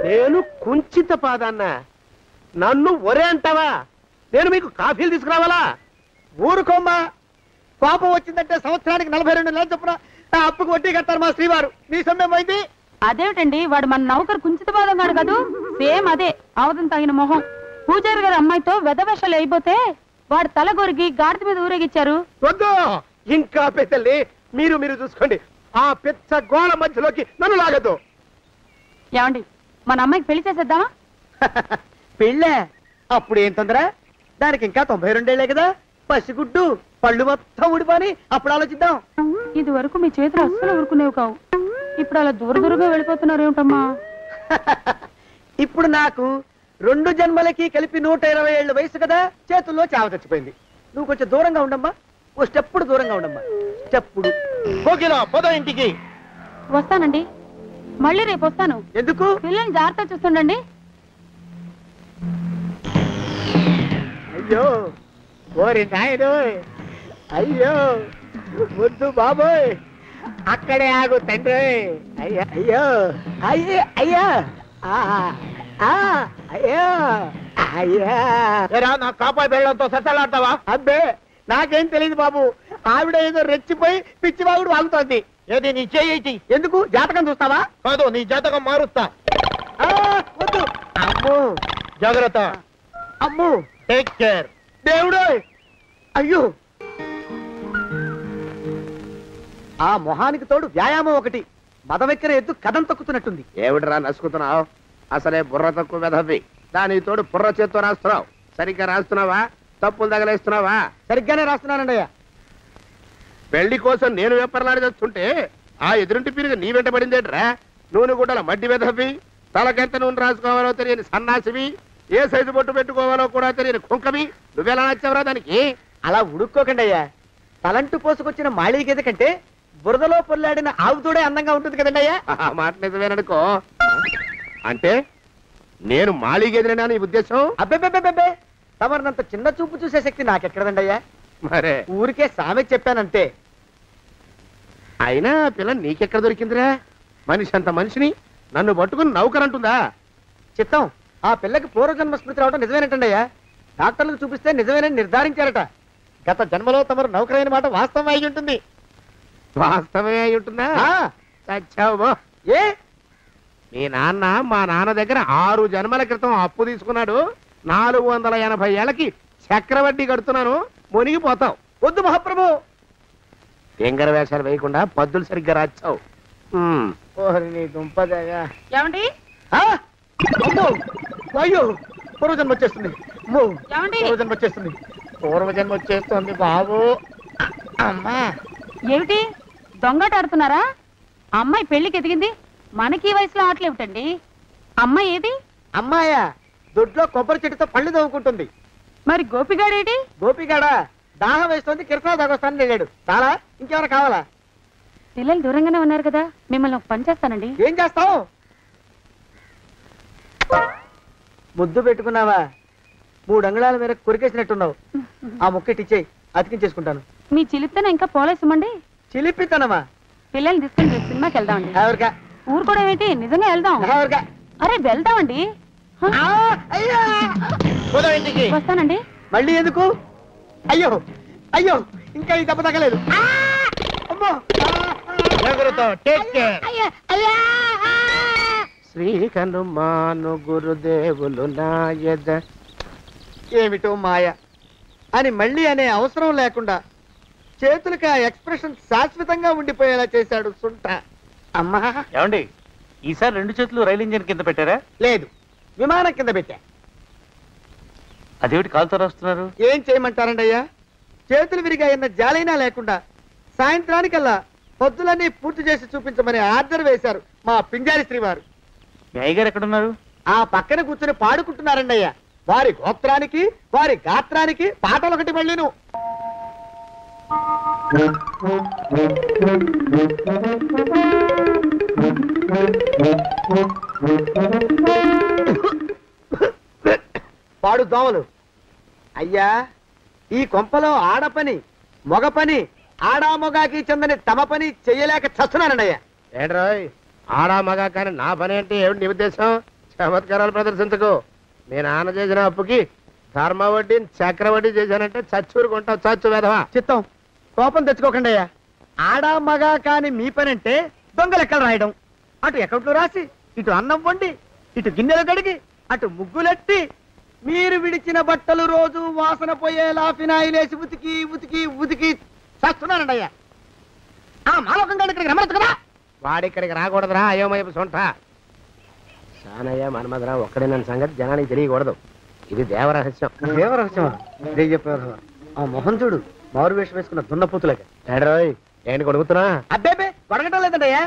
నేను కుంచిత పాదాన్న, నన్ను ఒరే అంటావా? నేను మీకు కాఫీలు తీసుకురావాలా? ఊరుకోమ్మా, కోపం వచ్చిందంటే సంవత్సరానికి 42 నెలలు చొప్పున అప్పుకు వడ్డీ కట్టారు మా శ్రీవారు. నీ సొమ్మేం పోయింది? అదేమిటండి, వాడు మన నౌకరు కుంచిత పాదం గాడు కదూ. సేమ్ అదే, అవధం తగిన మొహం. పూజారి గారి అమ్మాయితో వెధవేషాలు అయిపోతే వాడు తల గొరిగి గాడిద మీద ఊరేగిచ్చారు. వద్దు, ఇంకా పెద్దల్ని మీరు చూసుకోండి. ఆ పెద్ద గోళ మధ్యలోకి నన్ను లాగద్దు. ఏమండి, మన అమ్మాయికి పెళ్లి చేసేద్దామా? పెళ్ళే? అప్పుడు ఏం తొందర? దానికి ఇంకా 92 ఏళ్లే కదా. పసిగుడ్డు పళ్ళు మొత్తం ఊడిపోని అప్పుడు ఆలోచిద్దాం. ఇది వరకు మీ చేతులు అస్సలు ఊరుకునేవి కావు. ఇప్పుడు అలా దూరంగా వెళ్ళిపోతున్నారు ఏమిటమ్మా? ఇప్పుడు నాకు 2 జన్మలకి కలిపి 120 ఏళ్ళ వయసు కదా, చేతుల్లో చావ చచ్చిపోయింది. నువ్వు కొంచెం దూరంగా ఉండమ్మా, ఓ స్టెప్పుడు దూరంగా ఉండమ్మా. స్టెప్పుడు పోదా ఇంటికి. వస్తానండి, మళ్ళీ రేపు వస్తాను. ఎందుకు? పిల్లల్ని జాగ్రత్త చూస్తుండండి. అయ్యో ఓరి నాయను, అయ్యో వద్దు బాబోయ్, అక్కడే ఆగు తండ్రి. అయ్యా అయ్యో అయ్యో అయ్యా అయ్యో అయ్యా. నా కాపాయి బెళ్ళంతో సత్తలాడతావా? అబ్బే, నాకేం తెలియదు బాబు. ఆవిడ ఏదో రెచ్చిపోయి పిచ్చివాగుడు వాగుతోంది. ఏది నీ చేయి? ఎందుకు? జాతకం చూస్తావా? కాదు, నీ జాతకం మారుస్తా. వద్దు. అమ్మో, జాగ్రత్త. అమ్మో, టేక్ కేర్. దేవుడు. అయ్యో ఆ మొహానికి తోడు వ్యాయామం ఒకటి. మదవెక్కిన ఎద్దు కథం తొక్కుతున్నట్టుంది. ఏమిటిరా నసుకుతున్నావు? అసలే బుర్ర తక్కువ వెధవి. దాని తోడు బుర్ర చేత్తో రాస్తున్నావు. సరిగ్గా రాస్తున్నావా? తప్పులు తగలేస్తున్నావా? సరిగ్గానే రాస్తున్నానండి అయ్యా. పెళ్లి కోసం నేను వెప్పర్లాడి చేస్తుంటే ఆ ఎదురింటి పీరుగా నీ వెంట పడిందేట్రా? నూనె గుడ్డల మడ్డి వెధవి, తలకెంత నూనె రాసుకోవాలో తెలియని సన్నాసివి, ఏ సైజు బొట్టు పెట్టుకోవాలో కూడా తెలియని కుంకవి, నువ్వెలా నచ్చావురా దానికి? అలా ఉడుక్కోకండి అయ్యా. తలంటు పోసుకొచ్చిన మాళీ గేదె కంటే బురదలో పొల్లాడిన ఆవుతోడే అందంగా ఉంటుంది కదండి అయ్యా. ఆ మాట నిజమేననుకో. అంటే నేను మాళీగేదినా నీ ఉద్దేశం? అబ్బెబ్బెబ్బెబ్బే, తమరినంత చిన్న చూపు చూసే శక్తి నాకెక్కడదండి అయ్యా. మరే ఊరికే సామె చెప్పానంతే. అయినా పిల్ల నీకెక్కడ దొరికిందిరా? మనిషి అంత మనిషిని నన్ను పట్టుకుని నౌకరంటుందా? చిత్తం, ఆ పిల్లకి పూర్వజన్మ స్మృతి రావడం నిజమేనటండి అయ్యా. డాక్టర్లకు చూపిస్తే నిజమేనని నిర్ధారించారట. గత జన్మలో తమరు నౌకరైన మాట వాస్తవం అయి ఉంటుంది. వాస్తవమే అయి ఉంటుందా? చచ్చావు. ఏ మీ నాన్న మా నాన్న దగ్గర 6 జన్మల క్రితం అప్పు తీసుకున్నాడు. 480 ఏళ్ళకి చక్రవడ్డీ కడుతున్నాను. మునిగిపోతావు. వద్దు మహాప్రభు. ఎంగర వేషాలు వేయకుండా పద్దులు సరిగ్గా రాచావు. ఓహరి నీ దుంపదగా. ఏమండి అమ్మో, అయ్యో, పూర్వజన్మ వచ్చేస్తుంది. అమ్మో, ఏమండి? పూర్వజన్మ వచ్చేస్తుంది. పూర్వజన్మ వచ్చేస్తుంది బాబు. అమ్మా, ఏమిటి దొంగట ఆడుతున్నారా? అమ్మాయి పెళ్లికి ఎదిగింది, మనకి ఈ వయసులో ఆటలేమిటండి? అమ్మాయి ఏది? అమ్మాయా దొడ్లో కొబ్బరి చెట్టుతో పళ్ళు తవ్వుకుంటుంది. మరి గోపిగాడేటి? గోపిగాడ దాహం వేస్తుంది, కిరసా దాగొస్తానని వెళ్ళాడు. చాలా ఇంకేమైనా కావాలా? పిల్లలు దూరంగానే ఉన్నారు కదా, మిమ్మల్ని ఒక పని చేస్తానండి. ఏం చేస్తావు? ముద్దు పెట్టుకున్నావా? 3 అంగుళాల మేరకు కొరికేసినట్టున్నావు. ఆ ముక్కటిచ్చేయి, అతికించేసుకుంటాను. మీ చిలిపితేనే ఇంకా పోలేసమండి. చిలిపితనమా? పిల్లల్ని తీసుకుని రేపు సినిమాకి వెళ్దామండి. ఎవరికా? ఊరు కూడా ఏంటి, నిజంగా వెళ్దాం. ఎవరికా? అరే వెళ్దామండి. ఇంటికి వస్తానండి. మళ్ళీ ఎందుకు? అయ్యో అయ్యో, ఇంకా ఈ దెబ్బ తగ్గలేదు. అమ్మో, శ్రీ హనుమాను గురుదేవులు నాయద. ఏమిటో మాయ అని మళ్ళీ అనే అవసరం లేకుండా చేతులకి ఆ ఎక్స్ప్రెషన్ శాశ్వతంగా ఉండిపోయేలా చేశాడు సుంట. అమ్మా, ఏమండి ఈసారి 2 చేతులు రైలు ఇంజిన్ కింద పెట్టారా? లేదు, విమానం కింద పెట్టా. అదేమిటి కాలుతో రాస్తున్నారు? ఏం చేయమంటారండి అయ్యా? చేతులు విరిగాయన్న జాలైనా లేకుండా సాయంత్రానికల్లా పొద్దులన్నీ పూర్తి చేసి చూపించమని ఆర్డర్ వేశారు మా పింజారి శ్రీవారు. మీ అయ్యగారు ఎక్కడున్నారు? ఆ పక్కన కూర్చొని పాడుకుంటున్నారండి అయ్యా. వారి గోత్రానికి వారి గాత్రానికి పాటలు ఒకటి మళ్ళీను. పాడు దోమలు. అయ్యా, ఈ కొంపలో ఆడపని మొగ పని ఆడా మొగాకి చెందని తమ పని చెయ్యలేక చస్తున్నానండి అయ్యా. ఏంట్రాయ్, ఆడా మగా కానీ నా పని అంటే ఏమిటి నీ ఉద్దేశం? చమత్కారాలు ప్రదర్శించకు. మీ నాన్న చేసిన అప్పుకి ధర్మ వడ్డీని చక్రవడ్డీ చేశానంటే చచ్చూరుకుంటావు. చచ్చు వేధవా. చిత్తం, కోపం తెచ్చుకోకండి అయ్యా. ఆడా మగా కాని మీ పని అంటే దొంగ లెక్కలు రాయడం. అటు అకౌంట్లో రాసి, ఇటు అన్నం వండి, ఇటు గిన్నెలు కడిగి, అటు ముగ్గులెట్టి, మీరు విడిచిన బట్టలు రోజు వాసన పోయేలా ఫినాయిలేసి ఉతికి ఉతికి ఉతికి చేస్తున్నానండి అయ్యా. ఆ మాలోకం గారి ఇక్కడికి రమ్మనొచ్చు కదా. వాడిక్కడికి రాకూడదురా అయోమయపు సొంట. సానయ్య మన్మధరా ఒక్కడే నన్ను సంగతి జనానికి తెలియకూడదు. ఇది దేవరహస్యం. దేవరహస్యమా? ఆ మొహం చూడు, మారు వేషం వేసుకున్న దున్నపోతులకి. ఏడ్రోయ్, ఏంటి కొడుకుతున్నా? అబ్బేబే, కొడగటం లేదండి అయ్యా.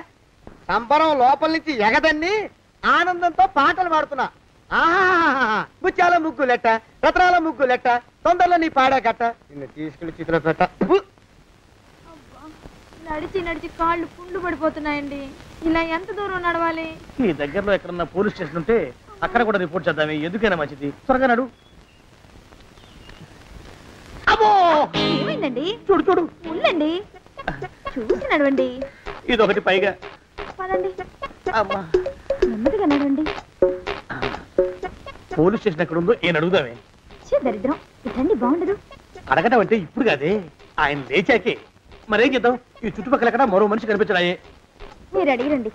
సంబరం లోపల నుంచి ఎగదన్ని ఆనందంతో పాటలు పాడుతున్నా. ఆహా, ముత్యాల ముగ్గులెట్ట, రత్నాల ముగ్గులెట్ట, తొందరలో నీ పాడా కట్ట, నిన్ను తీసుకెళ్లి చిత్ర పెట్ట. నడిచి నడిచి కాళ్ళు పుండ్లు పడిపోతున్నాయండి. ఇలా ఎంత దూరం నడవాలి? ఈ దగ్గరలో ఎక్కడన్నా పోలీస్ స్టేషన్ ఉంటే అక్కడ కూడా రిపోర్ట్ చేద్దామే. ఎందుకైనా మంచిది. త్వరగా నడు. ఏమైందండి? చూడు చూడు, ఉండండి, చూసి నడవండి. ఇదొకటి పైగా. పదండి, నెమ్మదిగా నడవండి. పోలీస్ స్టేషన్ ఎక్కడ ఉందో ఏం అడుగుదామే. దరిద్రం, ఇటండి బాగుండదు. అడగటం అంటే ఇప్పుడు కాదే, ఆయన లేచాకే. మరేం చేద్దాం, ఈ చుట్టుపక్కల ఎక్కడ మరో మనిషి కనిపించడాయే. మీరు అడిగిరండి.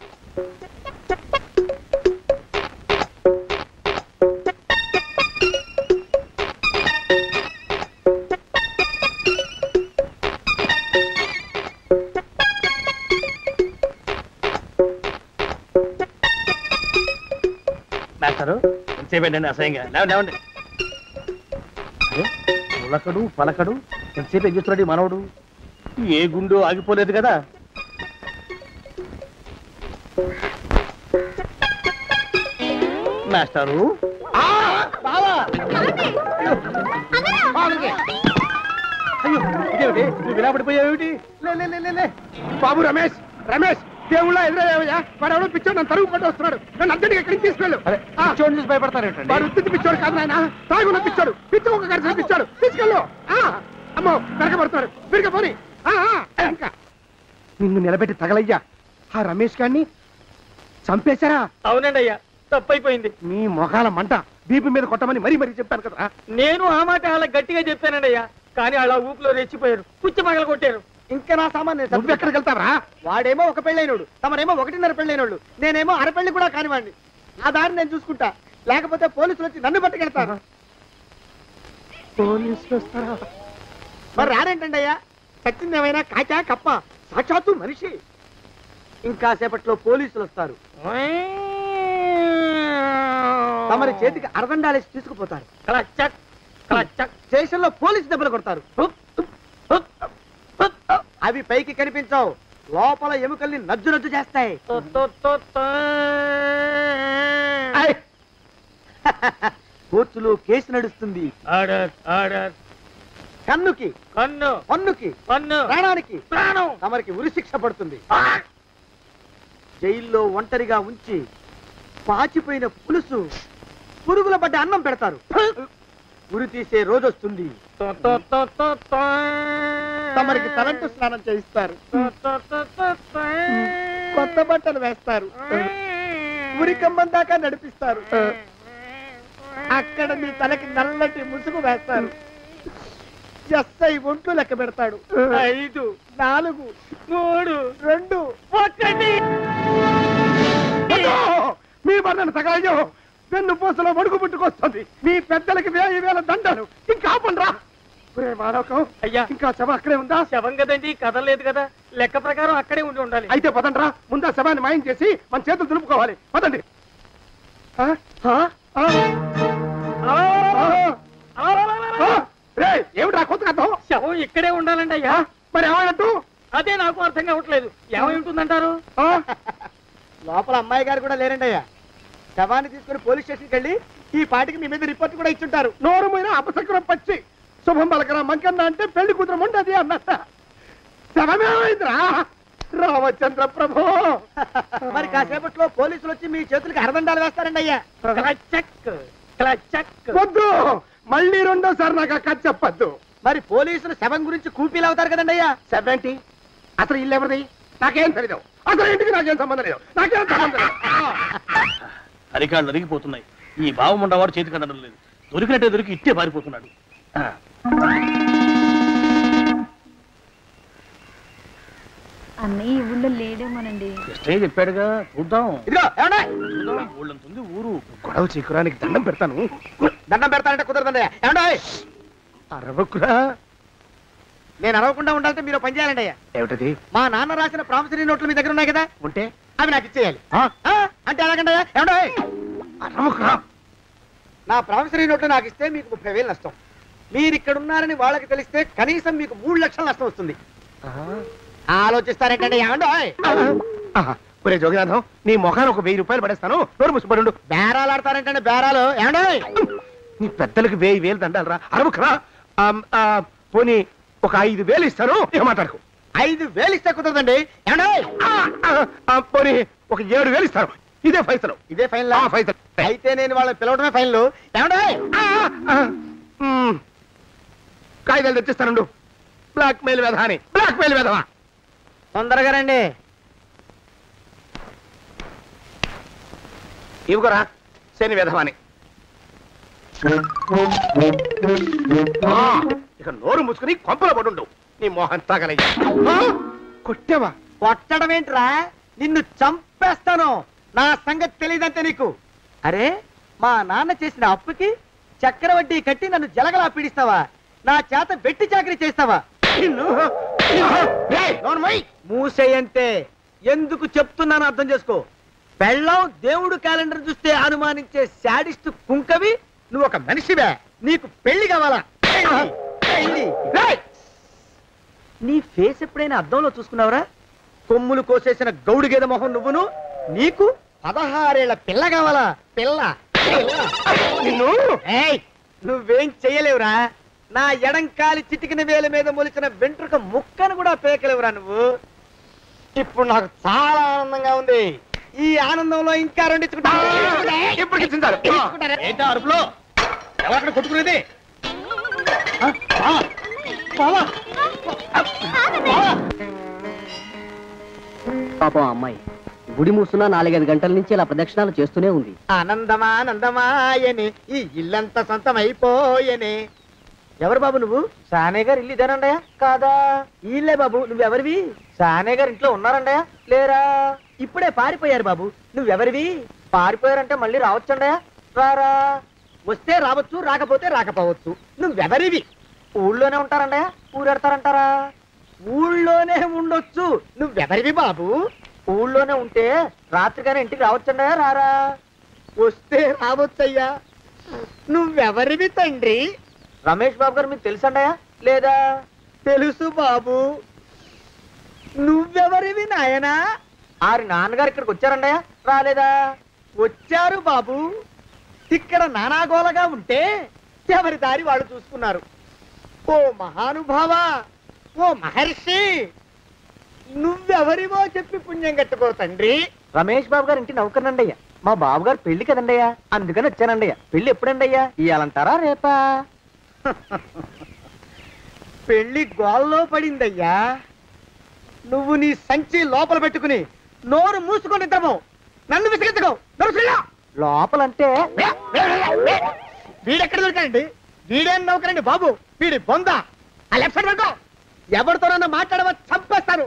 మాస్టారు ఎంతసేపేంటండి అసహ్యంగా లేవండి అరే ఉలకడు పలకడు ఎంతసేపు ఏం చేస్తున్నాడు మనవడు ఏ గుండు ఆగిపోలేదు కదా మాస్టారు అయ్యో ఇదేమిటి నువ్వు ఇలా పడిపోయావేమిటి లే బాబు రమేష్ దేవుళ్ళ ఎదురయ్యా వాడు ఎవడో పిచ్చోడు నన్ను తరుగు పట్టి వస్తున్నాడు నన్ను అద్దెకి ఎక్కడికి తీసుకెళ్ళు పిచ్చోడిని చూసి భయపడతారేంటండి వాడు ఉత్తి పిచ్చోడు కాదు నాయన తాగున్న పిచ్చాడు పిచ్చి ఒక గడిచిన పిచ్చాడు తీసుకెళ్ళు అమ్మో వెనకబడుతున్నాడు విరిగా పోని ఇంకా నిన్ను నిలబెట్టి తగలయ్యా ఆ రమేష్ గారిని చంపేశారా? అవునండి అయ్యా తప్పైపోయింది నీ మొఖాల మంట బీపీ మీద కొట్టమని మరీ చెప్పాను కదా. నేను ఆ మాట అలా గట్టిగా చెప్పానండి అయ్యా కానీ అలా ఊపిలో రెచ్చిపోయారు పుచ్చి పగల కొట్టారు ఇంకా నా సామాన్ నువ్వు ఎక్కడికి వెళ్తావరా? వాడేమో ఒక పెళ్ళైనోడు తమరేమో 1.5 పెళ్ళైనోడు నేనేమో అరపెళ్ళి కూడా కానివ్వండి ఆ దారి నేను చూసుకుంటా లేకపోతే పోలీసులు వచ్చి నన్ను పట్టుకెళ్తారు. పోలీసులు వస్తారా? మరి రారేంటండి అయ్యా చచ్చింది ఏమైనా కాచా కప్ప సాక్షాత్తు మనిషి ఇంకా సేపట్లో పోలీసులు వస్తారు తమరి చేతికి అరదండాలేసి తీసుకుపోతారు స్టేషన్ లో పోలీసు దెబ్బలు కొడతారు అవి పైకి కనిపించవు లోపల ఎముకల్ని నజ్జు చేస్తాయి కోర్టులో కేసు నడుస్తుంది కన్నుకి పన్నుకి ప్రాణానికి తమరికి ఉరిశిక్ష పడుతుంది జైల్లో ఒంటరిగా ఉంచి పాచిపోయిన పులుసు పురుగుల పడ్డ అన్నం పెడతారు ఉరి తీసే రోజు వస్తుంది తమరికి తలంటు స్నానం చేయిస్తారు కొత్త బట్టలు వేస్తారు ఉరికంబం దాకా నడిపిస్తారు అక్కడ మీ తలకి నల్లటి ముసుగు వేస్తారు ఎస్ఐ ఒంట్లు లెక్క పెడతాడు 5 4 3 2 1 మీ బండను తగాయో పెన్ను పూసలో మడుగు పుట్టుకొస్తుంది మీ పెద్దలకి 1000 దండలు ఇంకా ఆపండ్రా. మానవకం అయ్యా ఇంకా శవం అక్కడే ఉందా? శవం కదండి కదలేదు కదా లెక్క ప్రకారం అక్కడే ఉండాలి. అయితే పదండ్రా ముందా శవాన్ని మాయం చేసి మన చేతులు దులుపుకోవాలి పదండి. ఏమిట్రా కొత్త కథ? శవం ఇక్కడే ఉండాలండి అయ్యా. మరి ఏమైనట్టు? అదే నాకు అర్థం కావట్లేదు ఏమై ఉంటుందంటారు? లోపల అమ్మాయి గారు కూడా లేరండి అయ్యా శవాన్ని తీసుకుని పోలీస్ స్టేషన్కి వెళ్ళి ఈ పాటికి మీ మీద రిపోర్ట్ కూడా ఇచ్చుంటారు. నోరు మీద అపశకురం పచ్చి శుభం పలకరా మంకన్న అంటే పెళ్లి కూతురు ఉండదు అన్నట్ట శవమేమైందిరా రామచంద్ర ప్రభు. మరి కాసేపట్లో పోలీసులు వచ్చి మీ చేతులకి అరదండాలు వేస్తారండి అయ్యా. వద్దు మళ్ళీ రెండోసారి నాకు కథ చెప్పద్దు. మరి పోలీసులు శవం గురించి కూపీలు అవుతారు కదండి అయ్యా. శవేంటి అసలు ఇల్లు ఎవరిది? నాకేం తెలియదు. అసలు ఇంటికి నాకేం సంబంధం లేదు. నాకేం సంబంధం లేదు. అరికాళ్ళు అరిగిపోతున్నాయి. ఈ భావం ఉండవాడు చేతికి అందడం లేదు. దొరికినట్టే దొరికి ఇట్టే పారిపోతున్నాడు. అన్నయ్య ఈ ఊళ్ళో లేడేమోనండి. కృష్ణయ్య చెప్పాడుగా చూద్దాం. ఊళ్ళంతుంది ఊరు. గొడవ చీకురానికి దండం పెడతాను. దండం పెడతానంటే కుదరదండి. ఏమండి అరవకురా. నేను అరవకుండా ఉండాలంటే మీరు పని చేయాలండి అయ్యా. ఏమిటది? మా నాన్న రాసిన ప్రామిసరీ నోట్లు మీ దగ్గర ఉన్నాయి కదా ఉంటే అవి నాకు ఇచ్చేయాలి. అంటే ఎలాగండి అయ్యా? ఏమండి అరవకురా. నా ప్రామిసరీ నోట్లు నాకు ఇస్తే మీకు 30,000 నష్టం. మీరు ఇక్కడ ఉన్నారని వాళ్ళకి తెలిస్తే కనీసం మీకు 3 లక్షల నష్టం వస్తుంది. ఆలోచిస్తారేంటండి? ఏమండి ఒరే జోగినాథం నీ మొఖాన్ని ఒక 1000 రూపాయలు పడేస్తాను. నోరు ముసుపడు. బేరాలు ఆడతారేంటండి? బేరాలు ఏమండి? నీ పెద్దలకు 1000 దండాలరా. అరవకురా. పోనీ ఒక 5,000 ఇస్తాను. ఏం మాట్లాడుకో. 5,000 ఇస్తే కుదరదండి. ఏమండి? పోనీ ఒక 7,000 ఇస్తాను. ఇదే ఫైసలు. ఇదే ఫైన్ ఫైసలు. అయితే నేను వాళ్ళని పిలవడమే ఫైన్లు. ఏమండి? కాగితాలు తెచ్చిస్తాను. బ్లాక్ మెయిల్ వెధవా అని. బ్లాక్ మెయిల్ వెధవా. తొందరగా రండి. ఇవ్వరా శని వెధవాని. ఇక నోరు మూసుకుని కొంపలో పడుండు. నీ మోహన్ తాగలయ్యా. కొట్టావా? కొట్టడం ఏంట్రా? నిన్ను చంపేస్తాను. నా సంగతి తెలియదంటే నీకు. అరే మా నాన్న చేసిన అప్పుకి చక్రవడ్డీ కట్టి నన్ను జలగలా పీడిస్తావా? నా చేత వెట్టి చాకరీ చేస్తావా? మూసేయంటే ఎందుకు చెప్తున్నాను అర్థం చేసుకో. పెళ్ళం దేవుడు క్యాలెండర్ చూస్తే అనుమానించే శాడిస్ట్ కుంకవి, నువ్వు ఒక మనిషివే, నీకు పెళ్లి కావాలా? పెళ్లి. రేయ్! నీ ఫేస్ ఎప్పుడైనా అద్దంలో చూసుకున్నావురా? కొమ్ములు కోసేసిన గౌడు గేదె మొహం నువ్వును, నీకు 16 ఏళ్ల పిల్ల కావాలా? పిల్ల నిన్ను నువ్వేం చెయ్యలేవురా. నా ఎడంకాలి చిటికిన వేల మీద మొలిచిన వెంట్రుక ముక్కను కూడా పేకలేవురా నువ్వు. ఇప్పుడు నాకు చాలా ఆనందంగా ఉంది. ఈ ఆనందంలో ఇంకా ఏంటా అరుపులో ఎవరక్కడ కొట్టుకునేది? పాపం అమ్మాయి గుడి మూస్తున్నా 4-5 గంటల నుంచి ఇలా ప్రదక్షిణాలు చేస్తూనే ఉంది. ఆనందమానందమాయని ఈ ఇల్లంతా సొంతం అయిపోయని. ఎవరు బాబు నువ్వు? సానే గారు ఇల్లు ఇదేనండయా? కాదా? ఇల్లే బాబు. నువ్వెవరివి? సానే గారు ఇంట్లో ఉన్నారండయా? లేరా? ఇప్పుడే పారిపోయారు బాబు. నువ్వెవరివి? పారిపోయారంటే మళ్ళీ రావచ్చండయా? రారా? వస్తే రావచ్చు, రాకపోతే రాకపోవచ్చు. నువ్వెవరివి? ఊళ్ళోనే ఉంటారండయా? ఊరెడతారంటారా? ఊళ్ళోనే ఉండొచ్చు. నువ్వెవరివి బాబు? ఊళ్ళోనే ఉంటే రాత్రిగానే ఇంటికి రావచ్చండయా? రారా? వస్తే రావచ్చయ్యా. నువ్వెవరివి తండ్రి? రమేష్ బాబు గారు మీకు తెలుసండయా? లేదా? తెలుసు బాబు. నువ్వెవరివి నాయనా? ఆరి నాన్నగారు ఇక్కడికి వచ్చారండయా? రాలేదా? వచ్చారు బాబు. ఇక్కడ నానాగోలగా ఉంటే ఎవరి దారి వాళ్ళు చూసుకున్నారు. ఓ మహానుభావా, ఓ మహర్షి, నువ్వెవరివో చెప్పి పుణ్యం కట్టుకో తండ్రి. రమేష్ బాబు గారు ఇంటి నౌకర్నండయ్యా. మా బాబు గారు పెళ్లి కదండయ్యా, అందుకని వచ్చానండయ్యా. పెళ్లి ఎప్పుడండయ్యా? ఇయ్యాలంటారా రేపా? పెళ్లి గోల్లో పడిందయ్యా. నువ్వు నీ సంచి లోపల పెట్టుకుని నోరు మూసుకొని ఇద్దాము. నన్ను విసిగించుకో. లోపలంటే వీడెక్కడ దొరికాడండి? వీడేం నౌకరండి బాబు, వీడి బొంద. ఆ లెఫ్ట్ సైడ్ పడుకో. ఎవరితోనన్నా మాట్లాడవా చంపేస్తాను.